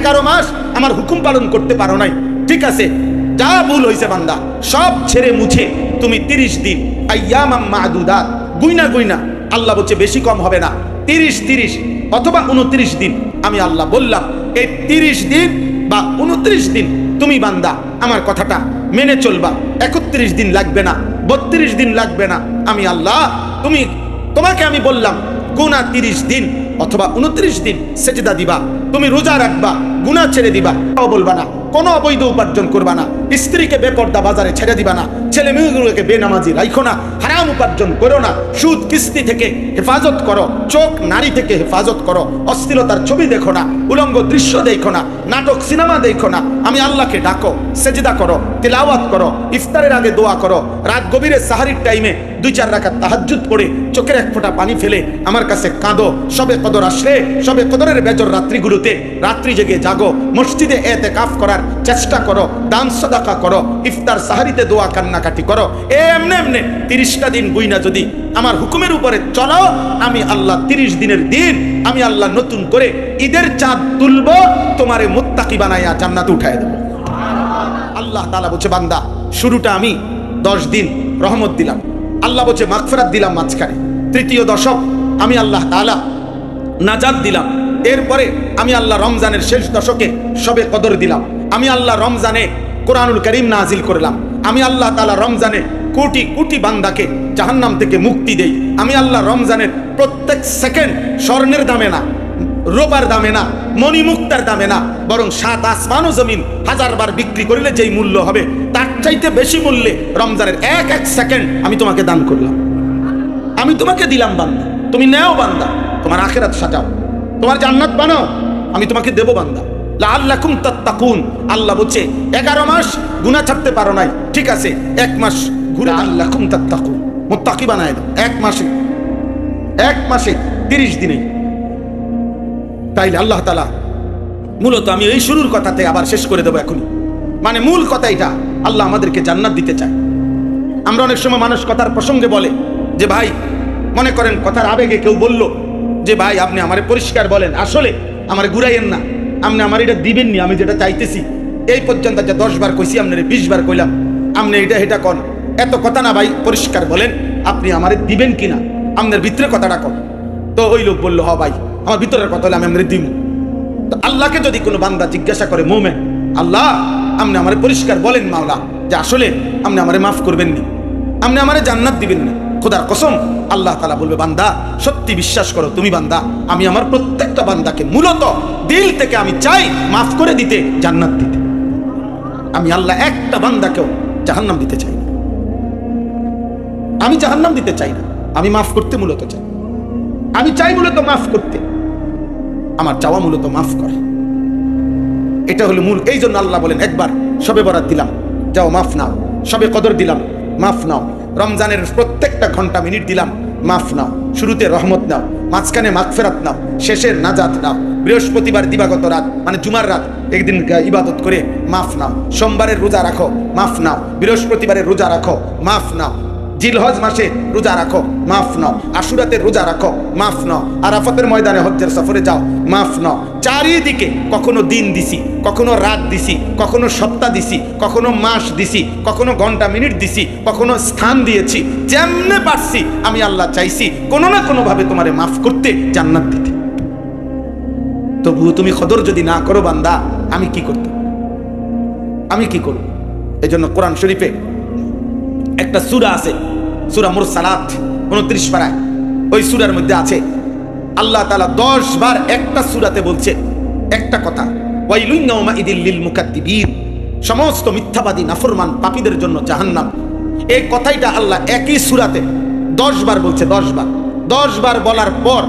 11 মাস আমার হুকুম পালন করতে পারো নাই, ঠিক আছে, যা ভুল হয়েছে বান্দা সব ছেড়ে মুছে তুমি 30 দিন আইয়ামাম মাদুদাত গুইনা গুইনা, আল্লাহ বলছে বেশি কম হবে না, 30 অথবা 29 দিন। আমি আল্লাহ বললাম এই 30 দিন বা 29 দিন তুমি বান্দা আমার কথাটা মেনে চলবা। 31 দিন লাগবে না, 32 দিন লাগবে না। আমি আল্লাহ তোমাকে আমি বললাম গুনাহ 30 দিন অথবা 29 দিন সেজদা দিবা, তুমি রোজা রাখবা, গুনাহ ছেড়ে দিবা, তাও বলবা না, কোনো অবৈধ উপার্জন করবা না, স্ত্রীকে বেপর্দা বাজারে ছেড়ে দিবা না, ছেলে মেয়েগুলোকে বেনামাজি রাখো না, হারাম উপার্জন করো না, সুদ কিস্তি থেকে হেফাজত করো, চোখ নারী থেকে হেফাজত করো, অশ্লীলতার ছবি দেখো না, উলঙ্গ দৃশ্য দেখো না, নাটক সিনেমা দেখো না। আমি আল্লাহকে ডাকো, সেজদা করো, তিলাওয়াত করো, ইফতারের আগে দোয়া করো, রাত গভীরে সাহারির টাইমে 2-4 রাকাত তাহাজ্জুদ পড়ে চোখের এক ফোঁটা পানি ফেলে আমার কাছে কাঁদো। সবে কদর আসলে, সবে কদরের বেজর রাত্রিগুলোতে রাত্রি জেগে জাগো, মসজিদে ইতিকাফ করার চেষ্টা করো, দান সাদাকা করো, ইফতার সাহারিতে দোয়া কান্নাকাটি করো। এমনে 30টা দিন বুইনা যদি আমার হুকুমের উপরে চলো, আমি আল্লাহ 30 দিনের দিন আমি আল্লাহ নতুন করে ঈদের চাঁদ তুলবো, তোমারে মুত্তাকি বানাইয়া জান্নাতে উঠায় দেবো। আল্লাহ তাআলা বলছে বান্দা শুরুটা আমি 10 দিন রহমত দিলাম, আল্লাহ বলছে মাগফিরাত দিলাম মাঝখানে, তৃতীয় দশক আমি আল্লাহ তাআলা নাজাত দিলাম, এরপরে আমি আল্লাহ রমজানের শেষ দশকে সবে কদর দিলাম, আমি আল্লাহ রমজানে কোরআনুল কারীম নাজিল করলাম, আমি আল্লাহ তাআলা রমজানে কোটি কোটি বান্দাকে জাহান্নাম থেকে মুক্তি দেই, আমি আল্লাহ রমজানের প্রত্যেক সেকেন্ড স্বর্ণের দামে না, রূপার দামে না, মণিমুক্তার দামে না, বরং 7 আসমান ও জমিন 1000 বার বিক্রি করলে যেই মূল্য হবে তার চাইতে বেশি মূল্যে রমজানের এক সেকেন্ড আমি তোমাকে দান করলাম, আমি তোমাকে দিলাম বান্দা, তুমি নেও বান্দা, তোমার আখিরাত সাজাও, তোমার জান্নাত বানাও, আমি তোমাকে দেব বান্দা। লাআল্লাকুম তাত্তাকুন, আল্লাহ বলছে 11 মাস গুনাহ ছাড়তে পারো নাই, ঠিক আছে 1 মাস ঘুরে লাআল্লাকুম তাত্তাকুন মুত্তাকি বানায় দাও, 1 মাসে 30 দিনে। তাইলে আল্লাহ তাআলা মূলত আমি এই শুরুর কথাতে আবার শেষ করে দেবো এখনই, মানে মূল কথা এটা, আল্লাহ আমাদেরকে জান্নাত দিতে চায়। আমরা অনেক সময় মানুষ কথার প্রসঙ্গে বলে যে ভাই, মনে করেন কথার আবেগে কেউ বলল যে ভাই আপনি আমারে পরিষ্কার বলেন, আসলে আমারে ঘুরাইয়েন না, আপনি আমার এটা দিবেননি, আমি যেটা চাইতেছি এই পর্যন্ত যে 10 বার কইছি আপনারে 20 বার কইলাম, আপনি এটা কন, এত কথা না ভাই, পরিষ্কার বলেন আপনি আমারে দিবেন কিনা, আপনার ভিতরে কথাটা কন। তো ওই লোক বললো হ ভাই আমার ভিতরের কথা হলে আমি আপনারে দিব। তো আল্লাহকে যদি কোনো বান্দা জিজ্ঞাসা করে মোমেন, আল্লাহ আপনি আমারে পরিষ্কার বলেন মাওলা যে আসলে আপনি আমারে মাফ করবেন নি, আপনি আমারে জান্নাত দিবেন না, খোদার কসম আল্লাহ তাআলা বলবে বান্দা সত্যি বিশ্বাস করো তুমি বান্দা, আমি আমার প্রত্যেকটা বান্দাকে মূলত দিল থেকে আমি চাই মাফ করে দিতে, জান্নাত দিতে। আমি আল্লাহ একটা বান্দাকেও জাহান্নাম দিতে চাই না, আমি জাহান্নাম দিতে চাই না, আমি মাফ করতে মূলত চাই, আমি চাই মূলত মাফ করতে, আমার চাওয়া মূলত মাফ করা, এটা হলো মূল। এই জন্য আল্লাহ বলেন একবার সবে বরাত দিলাম যাও মাফ নাও, সবে কদর দিলাম মাফ নাও, রমজানের প্রত্যেকটা ঘন্টা মিনিট দিলাম মাফ নাও, শুরুতে রহমত নাও, মাঝখানে মাগফিরাত নাও, শেষের নাজাত নাও, বৃহস্পতিবার দিবাগত রাত মানে জুমার রাত একদিন ইবাদত করে মাফ নাও, সোমবারের রোজা রাখো মাফ নাও, বৃহস্পতিবারের রোজা রাখো মাফ নাও, জিলহজ মাসে রোজা রাখো মাফ নাও, আশুরাতে রোজা রাখো মাফ নাও, আরাফাতের ময়দানে হজ্জের সফরে যাও মাফ নাও। চারিদিকে কখনো দিন দিছি, কখনো রাত দিছি, কখনো সপ্তাহ দিছি, কখনো মাস দিছি, কখনো ঘন্টা মিনিট দিছি, কখনো স্থান দিয়েছি, যেমনে পারছি আমি আল্লাহ চাইছি কোনো না কোনো ভাবে তোমারে মাফ করতে, জান্নাত দিতে। তবুও তুমি কদর যদি না করো বান্দা, আমি কি করতে, আমি কি করব? এই জন্য কোরআন শরীফে একটা সূরা আছে, সূরা মুরসালাত 29 পারায়, ওই সূরার মধ্যে আছে আল্লাহ তাআলা 10 বার একটা সূরাতে বলছে একটা কথা, ওয়াইলুন ইয়াউমাইদিল লিল মুকাদ্দিবিন, সমস্ত মিথ্যাবাদী নাফরমান পাপীদের জন্য জাহান্নাম। এই কথাইটা আল্লাহ একই সূরাতে 10 বার বলছে, 10 বার বলার পর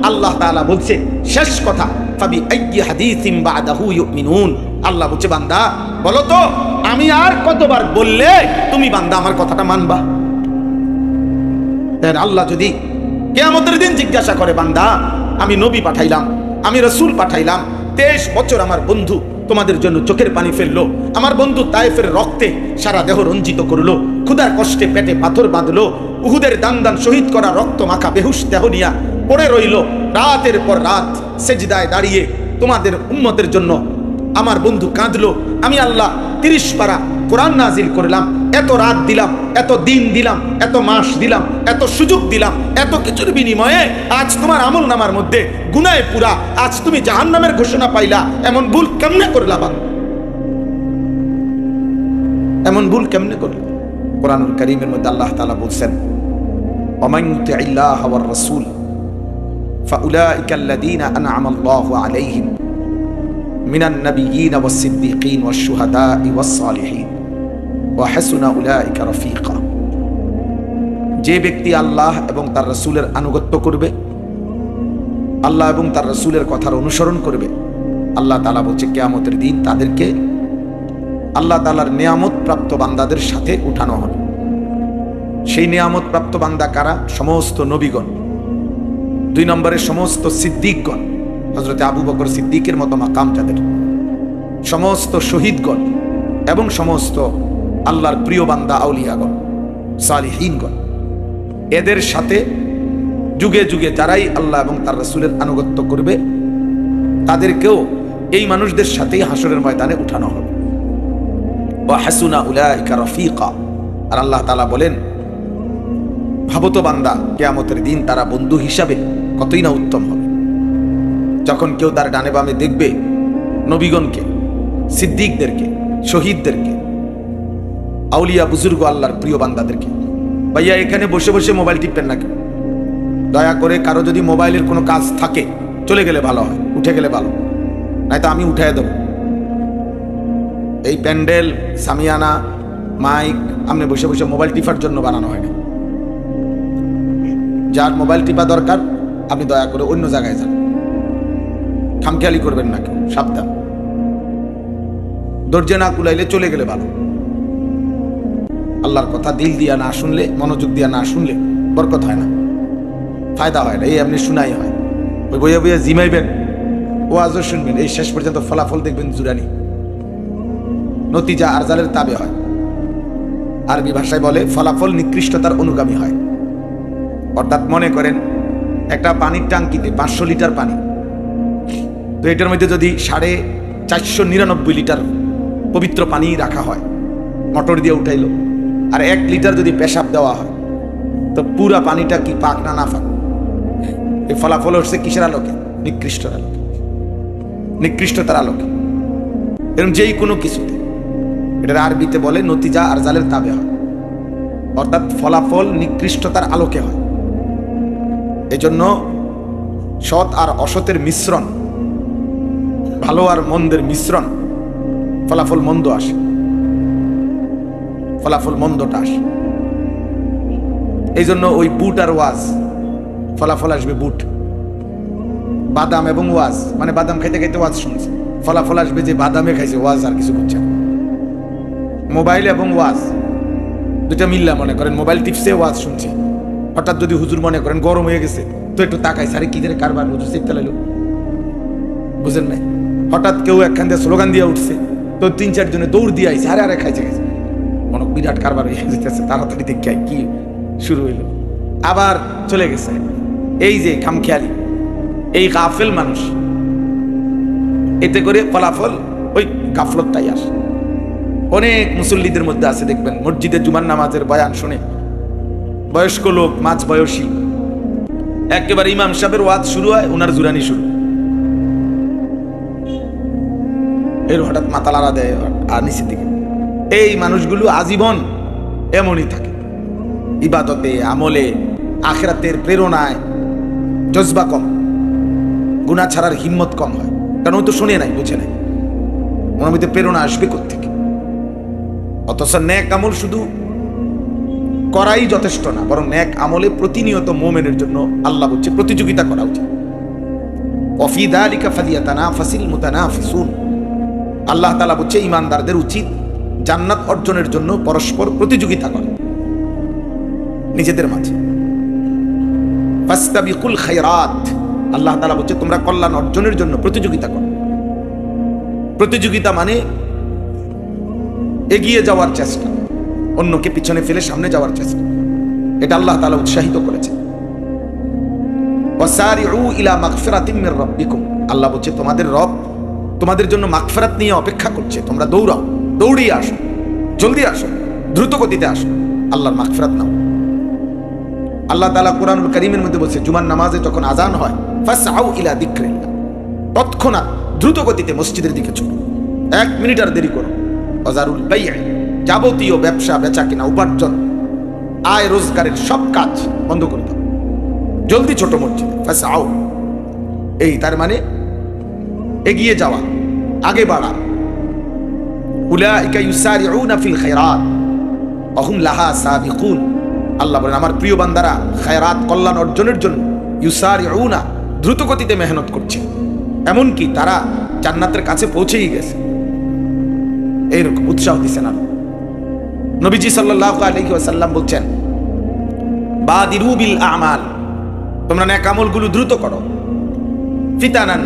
আল্লাহ তাআলা বলছে শেষ কথা, ফাবি আইয়ি হাদিসিন বাদাহু ইউমিনুন, আল্লাহ বলছে বান্দা বলো তো আমি আর কতবার বললে তুমি বান্দা আমার কথাটা মানবা? আল্লাহ যদি কিয়ামতের দিন জিজ্ঞাসা করে বান্দা আমি নবী পাঠাইলাম, আমি রাসূল পাঠাইলাম, 23 বছর আমার বন্ধু তোমাদের জন্য চোখের পানি ফেললো, আমার বন্ধু তায়েফের রক্তে সারা দেহ রঞ্জিত করলো, ক্ষুধার কষ্টে পেটে পাথর বাঁধলো, উহুদের দান শহীদ করা রক্ত মাখা বেহুশ দেহ নিয়া পড়ে রইল, রাতের পর রাত সেজদায় দাঁড়িয়ে তোমাদের উম্মতের জন্য আমার বন্ধু কাঁদলো, আমি আল্লাহ 30 পারা কোরআন নাজিল করলাম, এত রাত দিলাম, এত দিন দিলাম, এত মাস দিলাম, এত সুযোগ দিলাম, এত কিছুর বিনিময়ে আজ তোমার আমল নামার মধ্যে গুনাহে পুরা, আজ তুমি জাহান্নামের ঘোষণা পাইলা, এমন ভুল কেমনে করলা? এমন ভুল কেমনে করলা? কোরআনুল কারীমের মধ্যে আল্লাহ তাআলা বলছেন, ওমান ইউতিইল্লাহ ওয়ার রাসূল ফাউলাইকা আল্লাযীনা আনআমা আল্লাহু আলাইহিম মিনান নাবিয়্যিন ওয়াস সিদ্দীকিন ওয়াশ শুহাদাই ওয়াস সালিহিন ওয়া হাসুনা উলাইকা রাফীকা। যে ব্যক্তি আল্লাহ এবং তার রাসূলের আনুগত্য করবে, আল্লাহ এবং তার রাসূলের কথার অনুসরণ করবে, আল্লাহ তাআলা বলছে কিয়ামতের দিন তাদেরকে আল্লাহ তাআলার নিয়ামত প্রাপ্ত বান্দাদের সাথে উঠানো হবে। সেই নিয়ামত প্রাপ্ত বান্দা কারা? সমস্ত নবীগণ, 2 নম্বরে সমস্ত সিদ্দিকগণ, হযরত আবু বকর সিদ্দিকের মতো মাকাম যাদের, সমস্ত শহীদগণ এবং সমস্ত আল্লাহর প্রিয় বান্দা আউলিয়াগণ, সালিহিনগণ। এদের সাথে যুগে যুগে যারাই আল্লাহ এবং তার রাসূলের আনুগত্য করবে তাদেরকেও এই মানুষদের সাথেই হাসরের ময়দানে উঠানো হবে। ওয়া হাসুনা উলাইকা রাফীকা। আর আল্লাহ তাআলা বলেন, ভাবো তো বান্দা, কিয়ামতের দিন তারা বন্ধু হিসাবে কতই না উত্তম হবে। যখন কেউ তার ডানে বামে দেখবে নবীগণকে, সিদ্দিকদেরকে, শহীদদেরকে, আউলিয়া বুজুর্গ, আল্লাহর প্রিয় বান্দাদেরকে। ভাইয়া এখানে বসে বসে মোবাইল টিপবেন না কেউ, দয়া করে। কারো যদি মোবাইলের কোনো কাজ থাকে চলে গেলে ভালো হয়, উঠে গেলে ভালো, নয়তো আমি উঠাই দেবো। এই প্যান্ডেল, সামিয়ানা, মাইক আপনি বসে বসে মোবাইল টিপার জন্য বানানো হয় না। যার মোবাইল টিপা দরকার আপনি দয়া করে অন্য জায়গায় যান, খামখেয়ালি করবেন না কেউ, সাবধান। ধৈর্য না কুলাইলে চলে গেলে ভালো। আল্লাহর কথা দিল দিয়া না শুনলে, মনোযোগ দিয়া না শুনলে বরকত হয় না, ফায়দা হয় না। এই আপনি শুনাই হয়, ওই বইয়া বইয়া জিমাইবেন, ওয়াজও শুনবেন, এই শেষ পর্যন্ত ফলাফল দেখবেন জুরানি, নতিজা আরজালের তাবে হয়। আরবি ভাষায় বলে ফলাফল নিকৃষ্টতার অনুগামী হয়। অর্থাৎ মনে করেন একটা পানির ট্যাঙ্কিতে 500 লিটার পানি, তো এটার মধ্যে যদি 499 লিটার পবিত্র পানি রাখা হয়, মোটর দিয়ে উঠাইলো, আর 1 লিটার যদি পেশাব দেওয়া হয়, তো পুরা পানিটা কি পাক না না পাক? এই ফলাফল হচ্ছে কিসের আলোকে? নিকৃষ্টতার আলোকে, নিকৃষ্টতার আলোকে। এরকম যেই কোনো কিছুতে, এটার আরবিতে বলে নতিজা আর জালের তাবে হয়, অর্থাৎ ফলাফল নিকৃষ্টতার আলোকে হয়। এজন্য সৎ আর অসতের মিশ্রণ, ভালো আর মন্দের মিশ্রণ, ফলাফল মন্দ আসে, ফলাফল মন্দটা আসে। এই জন্য ওই বুট আর ওয়াজ, ফলাফল আসবে বুট। বাদাম এবং ওয়াজ, মানে বাদাম খাইতে খাইতে ওয়াজ শুনছে, ফলাফল আসবে যে বাদামে খাইছে, ওয়াজ আর কিছু বুঝছে না। মোবাইল এবং ওয়াজ দুটা মিল্লা, মনে করেন মোবাইল টিপসে ওয়াজ শুনছে, হঠাৎ যদি হুজুর মনে করেন গরম হয়ে গেছে, তো একটু তাকাইছে, আরে কি কারবার, হুজুর চিন্তা লাইল, বুঝেন নাই? হঠাৎ কেউ একখান দিয়ে স্লোগান দিয়ে উঠছে, তো 3-4 জনে দৌড় দিয়ে আইছে, আরে আরে খাইছে খাইছে, মনে বিরাট কারবার হয়ে যেতেছে, তাড়াতাড়ি দেখে কি শুরু হইল, আবার চলে গেছে। এই যে খামখেয়ালি, এই গাফেল মানুষ, এতে করে ফলাফল ওই গাফলতটাই আসে। অনেক মুসল্লিদের মধ্যে আছে, দেখবেন মসজিদে জুমার নামাজের বয়ান শুনে বয়স্ক লোক, মাঝ বয়সী, একেবারে ইমাম সাহেবের ওয়াজ শুরু হয়, ওনার জুরানি শুরু, এর হঠাৎ মাথা লাড়া দেয় আর নিচের দিকে। এই মানুষগুলো আজীবন এমনই থাকে, ইবাদতে, আমলে, আখিরাতের প্রেরণায় জজবা কম, গুনাহ ছাড়ার হিম্মত কম হয়, কারণ ও তো শুনে নাই, বুঝে নাই, ওনার মধ্যে প্রেরণা আসবে কোত্থেকে? অথচ নেক আমল শুধু করাই যথেষ্ট না, বরং নেক আমলে প্রতিনিয়ত মুমিনের জন্য আল্লাহ বলছে প্রতিযোগিতা করা উচিত। ওয়াফি যালিকা ফালিয়াতানাফাসিল মুতানাফিসুন। আল্লাহ তাআলা বলছে ঈমানদারদের উচিত জান্নাত অর্জনের জন্য পরস্পর প্রতিযোগিতা করা নিজেদের মাঝে। ফাস্তাবিকুল খায়রাত, আল্লাহ তাআলা বলছে তোমরা কল্যাণ অর্জনের জন্য প্রতিযোগিতা করো। প্রতিযোগিতা মানে এগিয়ে যাওয়ার চেষ্টা, অন্যকে পিছনে ফেলে সামনে যাওয়ার চেষ্টা, এটা আল্লাহ তাআলা উৎসাহিত করেছে। ওয়াসারিউ ইলা মাগফিরাতিম মির রাব্বিকুম, আল্লাহ বলছে তোমাদের রব তোমাদের জন্য মাগফিরাত নিয়ে অপেক্ষা করছে, তোমরা দৌড়াও, দৌড়িয়ে আসো, জলদি আসো, দ্রুত গতিতে আসো, আল্লাহর মাগফিরাত নাও। আল্লাহ তাআলা কোরআনুল কারীমের মধ্যে বলছে, জুমার নামাজে যখন আজান হয়, ফাসআউ ইলা যিকরিল্লাহ, তৎক্ষণাৎ দ্রুত গতিতে মসজিদের দিকে চলো, 1 মিনিট আর দেরি করো। ওয়াজারুল বাই'আ, যাবতীয় ব্যবসা বেচা কিনা, উপার্জন, আয় রোজগারের সব কাজ বন্ধ করে দাও, জলদি ছোট মসজিদে। ফাসআউ, এই তার মানে এগিয়ে যাওয়া, আগে বাড়া। উলাইকা ইউসারিউনা ফিল খায়রাত ওয়া হুম লাহা সাবিকুন, আল্লাহ বলেন আমার প্রিয় বান্দারা খায়রাত, কল্যাণ অর্জনের জন্য ইউসারিউনা, দ্রুত গতিতে মেহনত করছে, এমনকি তারা জান্নাতের কাছে পৌঁছেই গেছে। এইরকম উৎসাহ দিচ্ছেন আর নবীজি সাল্লাল্লাহু আলাইহি ওয়াসাল্লাম বলছেন, বাদিরু বিল আমাল, তোমরা নেক আমলগুলো দ্রুত করো। ফিতানান,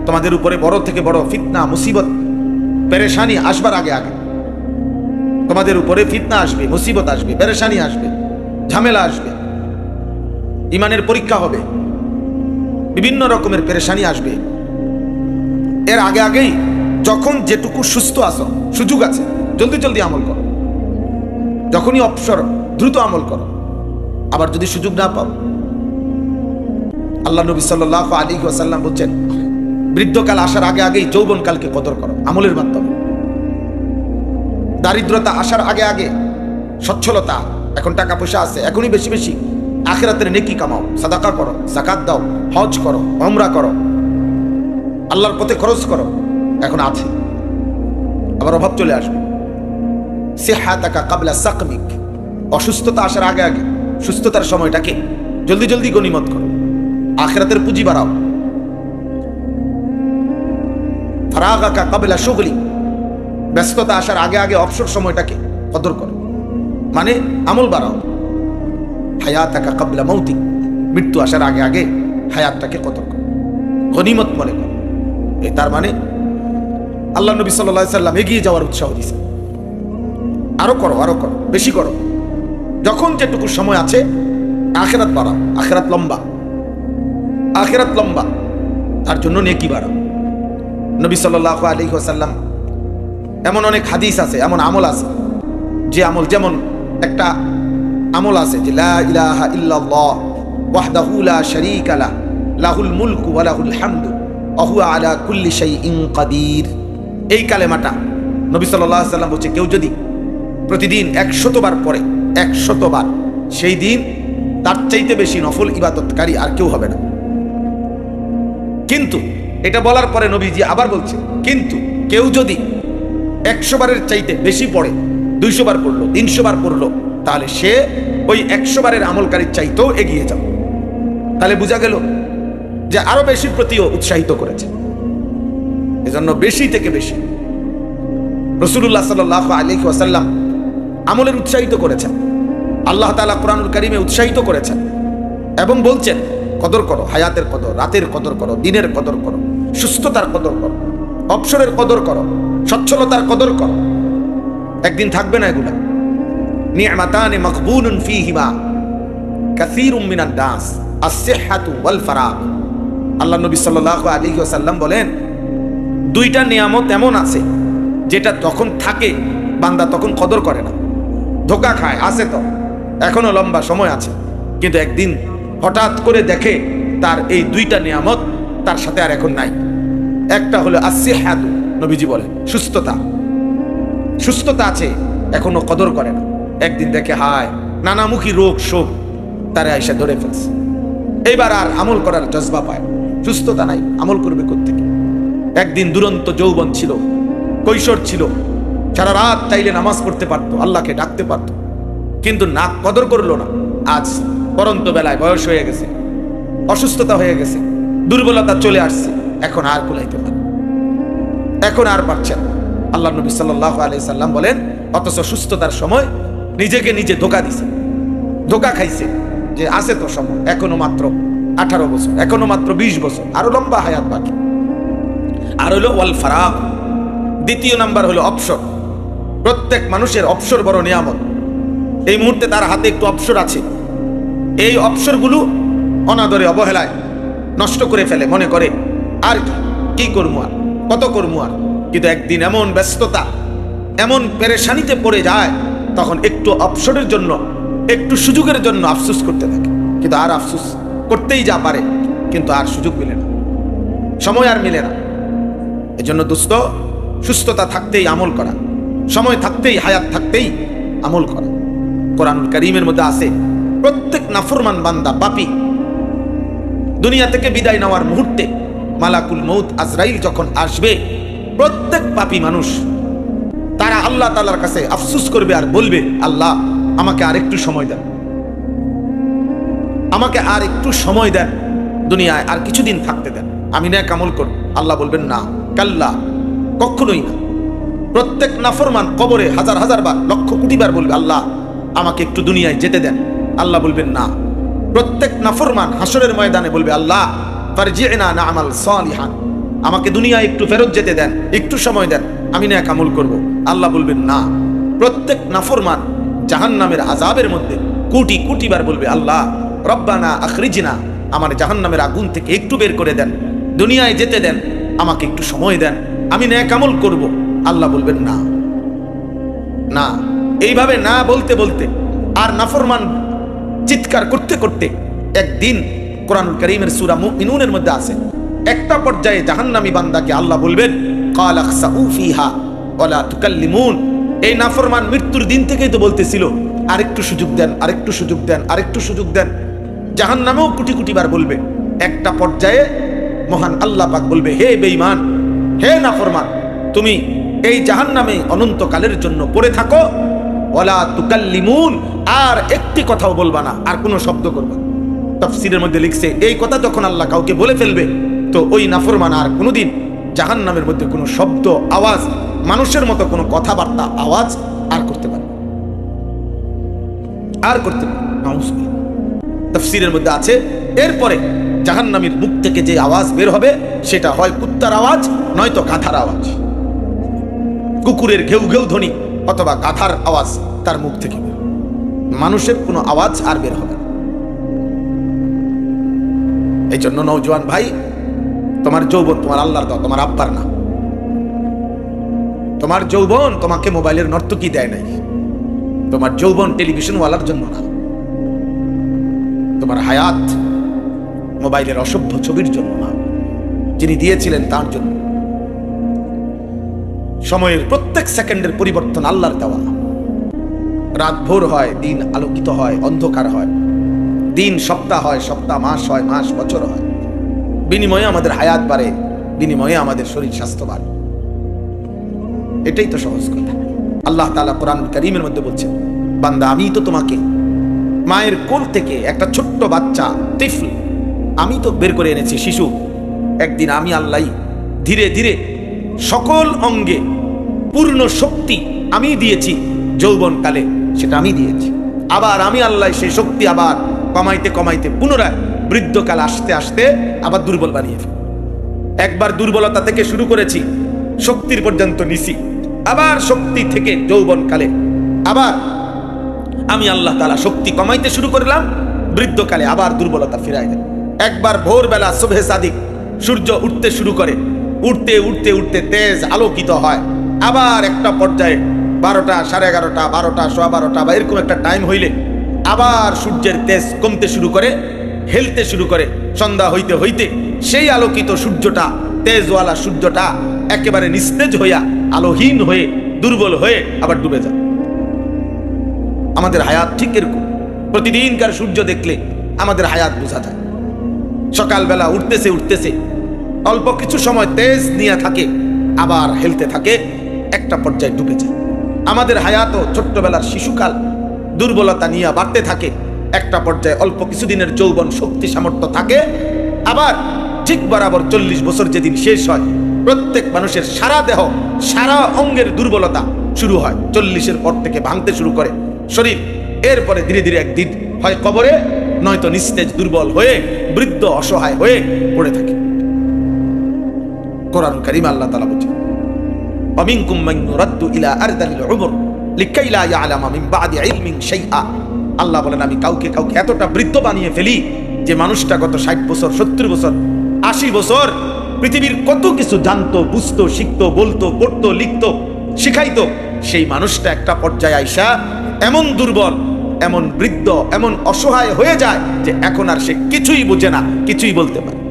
তোমাদের উপরে বড় থেকে বড় ফিতনা, মুসিবত, পেরেশানি আসবার আগে আগে তোমাদের উপরে ফিতনা আসবে, মুসিবত আসবে, পেরেশানি আসবে, ঝামেলা আসবে, ইমানের পরীক্ষা হবে, বিভিন্ন রকমের পেরেশানি আসবে। এর আগে আগেই যখন যেটুকু সুস্থ আছো, সুযোগ আছে, জলদি জলদি আমল করো। যখনই অবসর, দ্রুত আমল করো। আবার যদি সুযোগ না পাও, আল্লাহ নবী সাল্লাল্লাহু আলাইহি ওয়াসাল্লাম বলছেন, বৃদ্ধকাল আসার আগে আগেই যৌবনকালকে কদর করো আমলের মাধ্যমে। দারিদ্রতা আসার আগে আগে সচ্ছলতা, এখন টাকা পয়সা আছে, এখনই বেশি বেশি আখিরাতের নেকি কামাও, সাদাকা করো, যাকাত দাও, হজ করো, উমরা করো, আল্লাহর পথে খরচ করো, এখন আছে। আবার অভাব চলে আসবে। সিহাতাকা ক্বাবলা সাকমিক, অসুস্থতা আসার আগে আগে সুস্থতার সময়টাকে জলদি জলদি গনিমত করো, আখিরাতের পুঁজি বাড়াও। ফারাগাকা ক্বাবলা শুগলি, ব্যস্ততা আসার আগে আগে অবসর সময়টাকে কদর করো, মানে আমল বাড়াও। হায়াতাকা ক্বাবলা মৌতিক, মৃত্যু আসার আগে আগে হায়াতটাকে কদর করো, গনিমত মনে করো। তার মানে আল্লাহ নবী সাল্লাল্লাহু আলাইহি সাল্লাম এগিয়ে যাওয়ার উৎসাহ দিয়েছেন, আরো করো, আরো করো, বেশি করো। যখন যেটুকু সময় আছে আখিরাত বাড়াও, আখিরাত লম্বা, আখিরাত লম্বা, তার জন্য নেকি বাড়াও। নবী সাল্লাল্লাহু আলাইহি ওয়াসাল্লাম, এমন অনেক হাদিস আছে, এমন আমল আছে, যে আমল, যেমন একটা আমল আছে যে লা ইলাহা ইল্লাল্লাহ ওয়াহদাহু লা শারীকা লাহু লাহুল মুলকু ওয়া লাহুল হামদু ওয়া হুয়া আলা কুল্লি শাইইন কাদির। এই কালেমাটা নবী সাল্লাল্লাহু আলাইহি ওয়াসাল্লাম বলছে, কেউ যদি প্রতিদিন 100 বার পড়ে, 100 বার, সেই দিন তার চাইতে বেশি নফল ইবাদতকারী আর কেউ হবে না। কিন্তু এটা বলার পরে নবীজি আবার বলছে, কিন্তু কেউ যদি 100 বারের চাইতে বেশি পড়ে, 200 বার পড়লো, 300 বার পড়লো, তাহলে সে ওই 100 বারের আমলকারীর চাইতেও এগিয়ে যাবে। তাহলে বোঝা গেল যে আরো বেশির প্রতিও উৎসাহিত করেছে। এজন্য বেশি থেকে বেশি রাসূলুল্লাহ সাল্লাল্লাহু আলাইহি ওয়াসাল্লাম আমলের উৎসাহিত করেছেন, আল্লাহ তাআলা কোরআনুল কারীমে উৎসাহিত করেছেন এবং বলছেন, কদর করো, হায়াতের কদর, রাতের কদর করো, দিনের কদর করো, সুস্থতার কদর করো, অবসরের কদর করো, সচ্ছলতার কদর করো। একদিন থাকবে না এগুলা। নি'মাতানি মাকবুনুন ফীহিমা কাসীরুম মিনান নাস আস-সিহহাতু ওয়াল ফারাগ। আল্লাহ নবী সাল্লাল্লাহু আলাইহি ওয়াসাল্লাম বলেন, দুইটা নিয়ামত এমন আছে যেটা তখন থাকে, বান্দা তখন কদর করে না, ধোকা খায়, আছে তো এখনো লম্বা সময় আছে, কিন্তু একদিন হঠাৎ করে দেখে তার এই দুইটা নিয়ামত তার সাথে আর এখন নাই। একটা হলো আসিহাতু, নবীজি বলেন সুস্থতা, সুস্থতা আছে এখনো কদর করে না, একদিন দেখে হায় নানামুখী রোগ শোক তারে আইসা ধরে ফেলছে, এইবার আর আমল করার জজবা পায়, সুস্থতা নাই, আমল করবে কোত্থেকে। একদিন দুরন্ত যৌবন ছিল, কৈশোর ছিল, সারা রাত চাইলে নামাজ পড়তে পারতো, আল্লাহকে ডাকতে পারতো, কিন্তু না কদর করলো না। আজ পরন্ত বেলায় বয়স হয়ে গেছে, অসুস্থতা হয়ে গেছে, দুর্বলতা চলে আসছে, এখন আর কুলাইতে পারে, এখন আর পারছেন। আল্লাহ নবী সাল্লাল্লাহু আলাইহি সাল্লাম বলেন, অথচ সুস্থতার সময় নিজেকে নিজে ধোকা দিছে, ধোকা খাইছে যে আছে তো সময়, এখনো মাত্র 18 বছর, এখনো মাত্র 20 বছর, আরো লম্বা হায়াত বাকি। আর হলো ওয়াল ফারাগ, দ্বিতীয় নাম্বার হলো অবসর। প্রত্যেক মানুষের অবসর বড় নিয়ামত। এই মুহূর্তে তার হাতে একটু অবসর আছে, এই অবসরগুলো অনাদরে অবহেলায় নষ্ট করে ফেলে, মনে করে আর কি করবো, আর কত করবো আর। কিন্তু একদিন এমন ব্যস্ততা, এমন পেরেশানিতে পড়ে যায়, তখন একটু অবসরের জন্য, একটু সুযোগের জন্য আফসোস করতে থাকে। কিন্তু আর আফসোস করতেই যা পারে, কিন্তু আর সুযোগ মিলে না, সময় আর মিলে না। এজন্য দোস্ত, সুস্থতা থাকতেই আমল করা, সময় থাকতেই, হায়াত থাকতেই আমল করা। কোরআনুল কারীমের মধ্যে আছে, প্রত্যেক নাফরমান বান্দা, পাপী, দুনিয়া থেকে বিদায় নেওয়ার মুহূর্তে মালাকুল মউত আজরাইল যখন আসবে, প্রত্যেক পাপী মানুষ তারা আল্লাহ তাআলার কাছে আফসোস করবে আর বলবে, আল্লাহ আমাকে আর একটু সময় দেন, আমাকে আর একটু সময় দেন, দুনিয়ায় আর কিছুদিন থাকতে দেন, আমি নেক আমল করব। আল্লাহ বলবেন, না, কাল্লা, কখনোই না। প্রত্যেক নাফরমান কবরে হাজার হাজার বার, লক্ষ কোটি বার বলবে, আল্লাহ আমাকে একটু দুনিয়ায় যেতে দেন। আল্লাহ বলবেন, না। প্রত্যেক নাফরমান হাসরের ময়দানে বলবে, আল্লাহ ফারজি'না না'মাল সালিহান, আমাকে দুনিয়ায় একটু ফেরত যেতে দেন, একটু সময় দেন, আমি নেক আমল করব। আল্লাহ বলবেন, না। প্রত্যেক নাফরমান জাহান্নামের আযাবের মধ্যে কোটি কোটি বার বলবে, আল্লাহ রব্বানা আখরিজনা, আমার জাহান্নামের আগুন থেকে একটু বের করে দেন, দুনিয়ায় যেতে দেন, আমাকে একটু সময় দেন, আমি নেক আমল করব। আল্লাহ বলবেন, না, না। এইভাবে না বলতে বলতে আর নাফরমান চিৎকার করতে করতে একদিন কোরআনুল কারীমের সূরা মুমিনুনের মধ্যে আছে, একটা পর্যায়ে জাহান্নামী বান্দাকে আল্লাহ বলবেন, ক্বাল আখসাউ ফিহা ওয়ালা তুকাল্লিমুন। এই নাফরমান মৃত্যুর দিন থেকেই তো বলতেছিল, আরেকটু সুযোগ দেন, আরেকটু সুযোগ দেন, আরেকটু সুযোগ দেন। জাহান্নামেও কোটি কোটি বার বলবে। একটা পর্যায়ে মহান আল্লাহ পাক বলবে, হে বেঈমান, হে নাফরমান, তুমি এই জাহান্নামে অনন্তকালের জন্য পড়ে থাকো, ওয়ালা তুকাল্লিমুন, আর একটি কথাও বলবা না, আর কোনো শব্দ করবা না। তাফসীরের মধ্যে লিখছে, এই কথা যখন আল্লাহ কাউকে বলে ফেলবে, তো ওই নাফরমান আর কোনোদিন জাহান্নামের মধ্যে কোনো শব্দ, আওয়াজ, মানুষের মতো কোনো কথাবার্তা, আওয়াজ আর করতে পারে, আর করতে পারে। নাউজুবিল্লাহ। তাফসীরের মধ্যে আছে, এরপরে জাহান্নামীর মুখ থেকে যে আওয়াজ বের হবে, সেটা হয় কুত্তার আওয়াজ, নয়তো গাধার আওয়াজ, কুকুরের ঘেউ ঘেউ ধ্বনি অথবা গাধার আওয়াজ তার মুখ থেকে বের হবে। মানুষের কোনো আওয়াজ আর বের হবে না। এই জন্য নওজোয়ান ভাই, তোমার যৌবন তোমার আল্লাহর দাও, তোমার আব্বার না। তোমার যৌবন তোমাকে মোবাইলের নর্তকী দেয় নাই, তোমার যৌবন টেলিভিশন ওয়ালার জন্য না, তোমার হায়াত মোবাইলের অসভ্য ছবির জন্য না, যিনি দিয়েছিলেন তার জন্য। সময়ের প্রত্যেক সেকেন্ডের পরিবর্তন আল্লাহর দেওয়া। রাত ভোর হয়, দিন আলোকিত হয়, অন্ধকার হয়, দিন সপ্তাহ হয়, সপ্তাহ মাস হয়, মাস বছর হয়। বিনিময়ে আমাদের হায়াত বাড়ে, বিনিময়ে আমাদের শরীর স্বাস্থ্য বাড়ে। এটাই তো সহজ কথা। আল্লাহ তাআলা কোরআনুল কারীমের মধ্যে বলছেন, বান্দা আমি তো তোমাকে মায়ের কোল থেকে একটা ছোট্ট বাচ্চা, তিফল, আমি তো বের করে এনেছি, শিশু। একদিন আমি আল্লাহ ধীরে ধীরে সকল অঙ্গে পূর্ণ শক্তি আমি দিয়েছি, যৌবনকালে সেটা আমি দিয়েছি। আবার আমি আল্লাহ সেই শক্তি আবার কমাইতে কমাইতে পুনরায় বৃদ্ধকাল আসতে আসতে আবার দুর্বল বানিয়ে ফেলি। একবার দুর্বলতা থেকে শুরু করেছি, শক্তির পর্যন্ত নিছি, আবার শক্তি থেকে যৌবনকালে আবার আমি আল্লাহ তাআলা শক্তি কমাইতে শুরু করলাম, বৃদ্ধকালে আবার দুর্বলতা ফিরাই দেয়। একবার ভোরবেলা সুবহে সাদিক, সূর্য উঠতে শুরু করে, উঠতে উঠতে উঠতে তেজ আলোকিত হয়। আবার একটা পর্যায়ে 12টা, 11:30, 12টা, 12:15 বা এরকম একটা টাইম হইলে আবার সূর্যের তেজ কমতে শুরু করে, হেলতে শুরু করে। সন্ধ্যা হইতে হইতে সেই আলোকিত সূর্যটা, তেজওয়ালা সূর্যটা একেবারে নিস্তেজ হইয়া, আলোহীন হয়ে, দুর্বল হয়ে আবার ডুবে যায়। আমাদের হায়াত ঠিক এরকম। প্রতিদিনকার সূর্য দেখলে আমাদের হায়াত বোঝা যায়। সকালবেলা উঠতেছে উঠতেছে অল্প কিছু সময় তেজ নিয়ে থাকে, আবার হেলতে থাকে, একটা পর্যায়ে ডুবে যায়। আমাদের হায়াতও ছোট্টবেলার শিশুকাল দুর্বলতা নিয়ে বাড়তে থাকে, একটা পর্যায়ে অল্প কিছুদিনের যৌবন শক্তি সামর্থ্য থাকে, আবার ঠিক বরাবর 40 বছর যেদিন শেষ হয়, প্রত্যেক মানুষের সারা দেহ, সারা অঙ্গের দুর্বলতা শুরু হয়। 40-এর পর থেকে ভাঙতে শুরু করে শরীর। এরপরে ধীরে ধীরে একদিন হয় কবরে, নয়তো নিস্তেজ দুর্বল হয়ে বৃদ্ধ অসহায় হয়ে পড়ে থাকে। কোরআন কারীম আল্লাহ তাআলা বলেন, ওয়ামিনকুম মান ইউরাদ্দু ইলা আরদালিল উমর লিকাই লা ইয়ালামা মিন বাদি ইলমিন শাইআ। আল্লাহ বলেন, আমি কাউকে কাউকে এতটা বৃদ্ধ বানিয়ে ফেলি যে মানুষটা গত 60 বছর, 70 বছর, 80 বছর পৃথিবীর কত কিছু জানতো, বুঝতো, শিখতো, বলতো, পড়তো, লিখতো, শিখাইতো, সেই মানুষটা একটা পর্যায়ে আইসা এমন দুর্বল, এমন বৃদ্ধ, এমন অসহায় হয়ে যায় যে এখন আর সে কিছুই বোঝে না, কিছুই বলতে পারে।